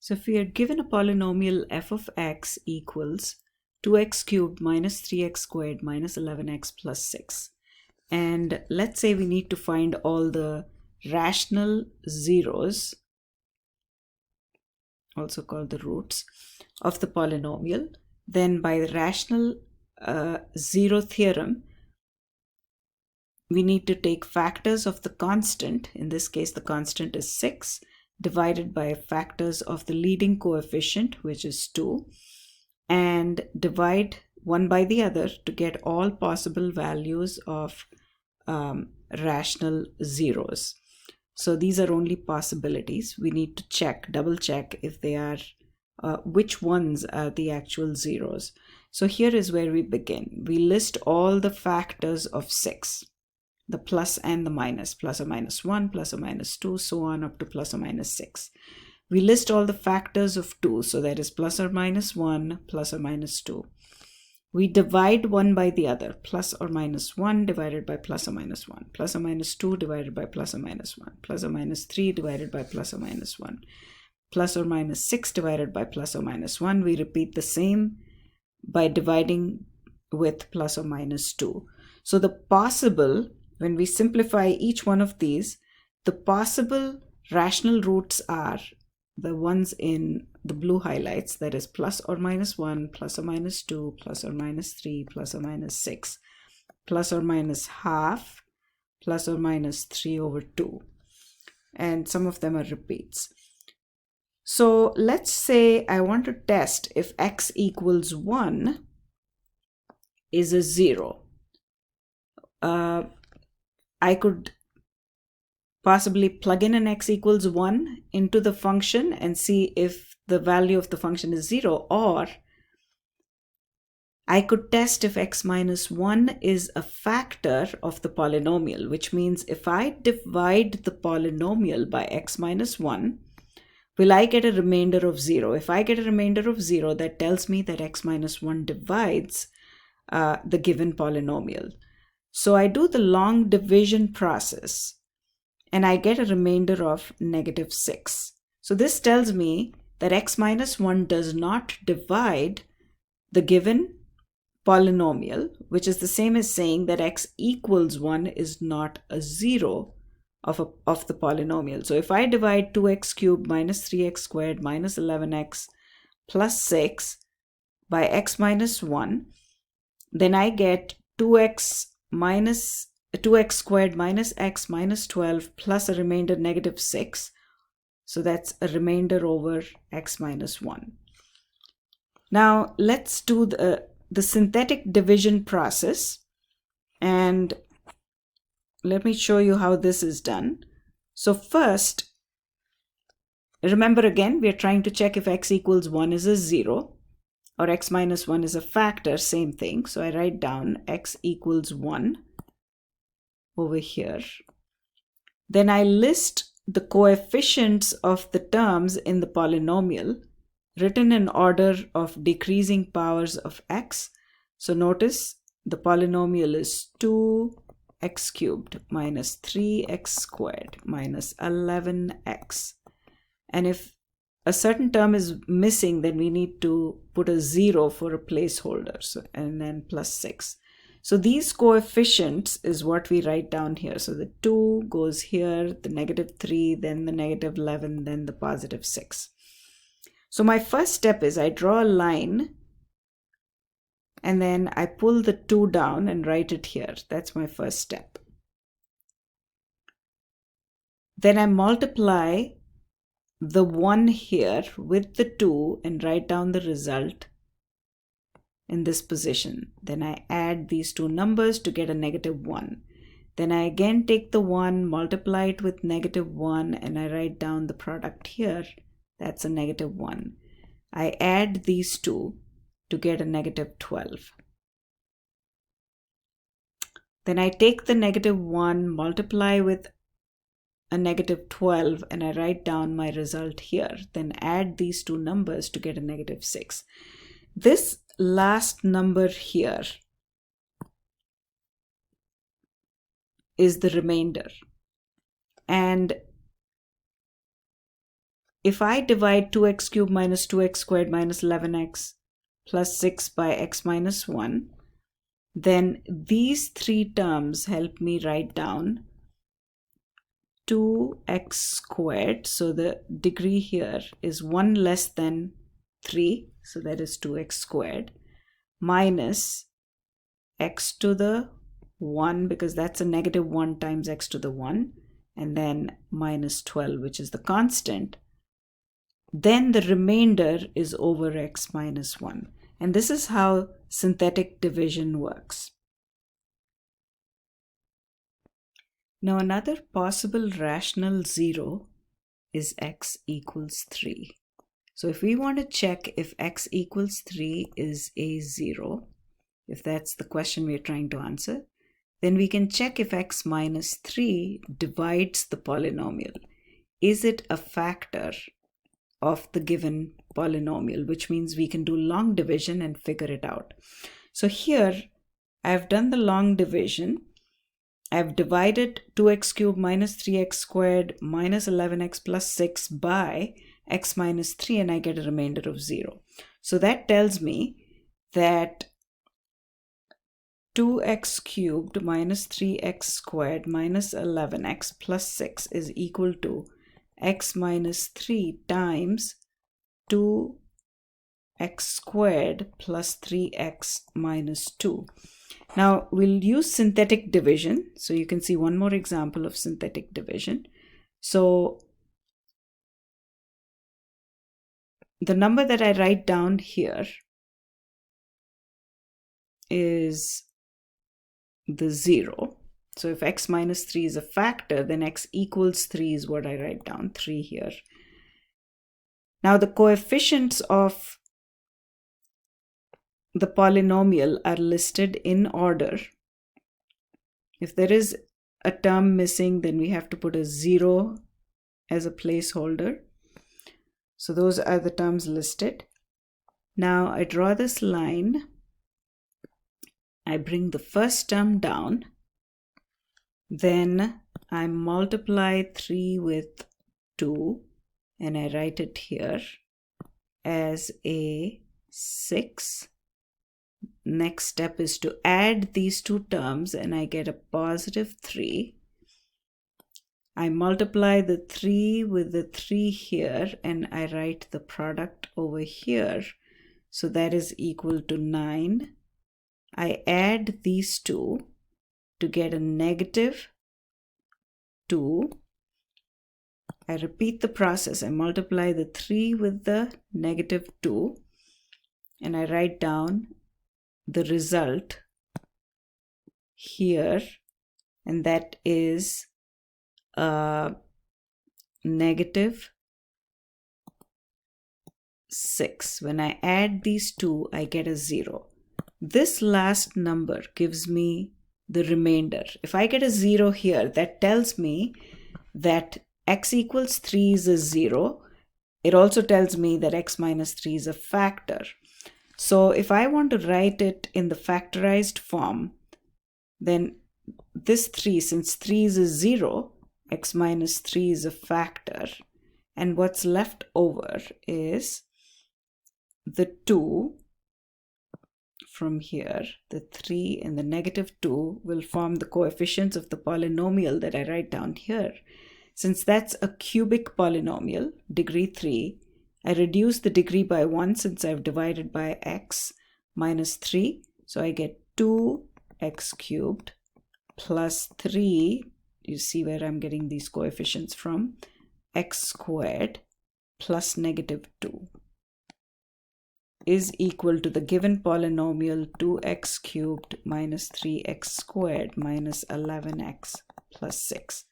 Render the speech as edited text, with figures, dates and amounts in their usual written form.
So if we are given a polynomial f of x equals 2x cubed minus 3x squared minus 11x plus 6, and let's say we need to find all the rational zeros, also called the roots, of the polynomial, then by the rational zero theorem, we need to take factors of the constant, in this case the constant is 6, divided by factors of the leading coefficient, which is 2, and divide one by the other to get all possible values of rational zeros. So these are only possibilities. We need to check, double check if they are, which ones are the actual zeros. So here is where we begin. We list all the factors of 6, the plus and the minus, plus or minus 1, plus or minus 2, so on up to plus or minus 6. We list all the factors of 2, so that is plus or minus 1, plus or minus 2. We divide one by the other, plus or minus 1 divided by plus or minus 1, plus or minus 2 divided by plus or minus 1, plus or minus 3 divided by plus or minus 1, plus or minus 6 divided by plus or minus 1. We repeat the same by dividing with plus or minus 2. So the possible, when we simplify each one of these, the possible rational roots are the ones in the blue highlights, that is plus or minus 1, plus or minus 2, plus or minus 3, plus or minus 6, plus or minus half, plus or minus 3 over 2. And some of them are repeats. So let's say I want to test if x equals 1 is a 0. I could possibly plug in an x equals 1 into the function and see if the value of the function is 0, or I could test if x minus 1 is a factor of the polynomial, which means if I divide the polynomial by x minus 1, will I get a remainder of 0? If I get a remainder of 0, that tells me that x minus 1 divides the given polynomial. So I do the long division process, and I get a remainder of negative 6. So this tells me that x minus 1 does not divide the given polynomial, which is the same as saying that x equals 1 is not a 0 of the polynomial. So if I divide 2x cubed minus 3x squared minus 11x plus 6 by x minus 1, then I get 2x squared minus x minus 12 plus a remainder negative 6. So that's a remainder over x minus 1. Now let's do the synthetic division process, and let me show you how this is done. So first, remember again, we are trying to check if x equals 1 is a 0 or x minus 1 is a factor, same thing. So I write down x equals 1 over here. Then I list the coefficients of the terms in the polynomial written in order of decreasing powers of x. So notice the polynomial is 2x cubed minus 3x squared minus 11x. And if a certain term is missing, then we need to put a 0 for a placeholder, and then plus 6. So these coefficients is what we write down here. So the 2 goes here, the negative 3, then the negative 11, then the positive 6. So my first step is I draw a line, and then I pull the 2 down and write it here. That's my first step. Then I multiply the 1 here with the 2 and write down the result in this position. Then I add these two numbers to get a negative 1. Then I again take the 1, multiply it with negative 1, and I write down the product here. That's a negative 1. I add these two to get a negative 12. Then I take the negative 1, multiply with a negative 12, and I write down my result here. Then add these two numbers to get a negative 6. This last number here is the remainder. And if I divide 2x cubed minus 2x squared minus 11x plus 6 by x minus 1, then these three terms help me write down 2x squared. So the degree here is 1 less than 3, so that is 2x squared, minus x to the 1, because that's a negative 1 times x to the 1, and then minus 12, which is the constant. Then the remainder is over x minus 1. And this is how synthetic division works. Now another possible rational zero is x equals 3. So if we want to check if x equals 3 is a zero, if that's the question we're trying to answer, then we can check if x minus 3 divides the polynomial. Is it a factor of the given polynomial, which means we can do long division and figure it out. So here I've done the long division. I've divided 2x cubed minus 3x squared minus 11x plus 6 by x minus 3, and I get a remainder of 0. So that tells me that 2x cubed minus 3x squared minus 11x plus 6 is equal to x minus 3 times 2x squared plus 3x minus 2. Now we'll use synthetic division. So you can see one more example of synthetic division. So the number that I write down here is the 0. So if x minus 3 is a factor, then x equals 3 is what I write down, 3 here. Now the coefficients of the polynomial are listed in order. If there is a term missing, then we have to put a 0 as a placeholder. So those are the terms listed. Now I draw this line. I bring the first term down. Then I multiply 3 with 2, and I write it here as a 6. Next step is to add these two terms, and I get a positive 3. I multiply the 3 with the 3 here, and I write the product over here. So that is equal to 9. I add these two to get a negative 2. I repeat the process. I multiply the 3 with the negative 2, and I write down the result here, and that is negative 6. When I add these two, I get a 0. This last number gives me the remainder. If I get a 0 here, that tells me that x equals 3 is a 0. It also tells me that x minus 3 is a factor. So if I want to write it in the factorized form, then this 3, since 3 is a 0, x minus 3 is a factor. And what's left over is the 2 from here. The 3 and the negative 2 will form the coefficients of the polynomial that I write down here. Since that's a cubic polynomial, degree 3, I reduce the degree by 1 since I've divided by x minus 3. So I get 2x cubed plus 3, you see where I'm getting these coefficients from, x squared plus negative 2 is equal to the given polynomial 2x cubed minus 3x squared minus 11x plus 6.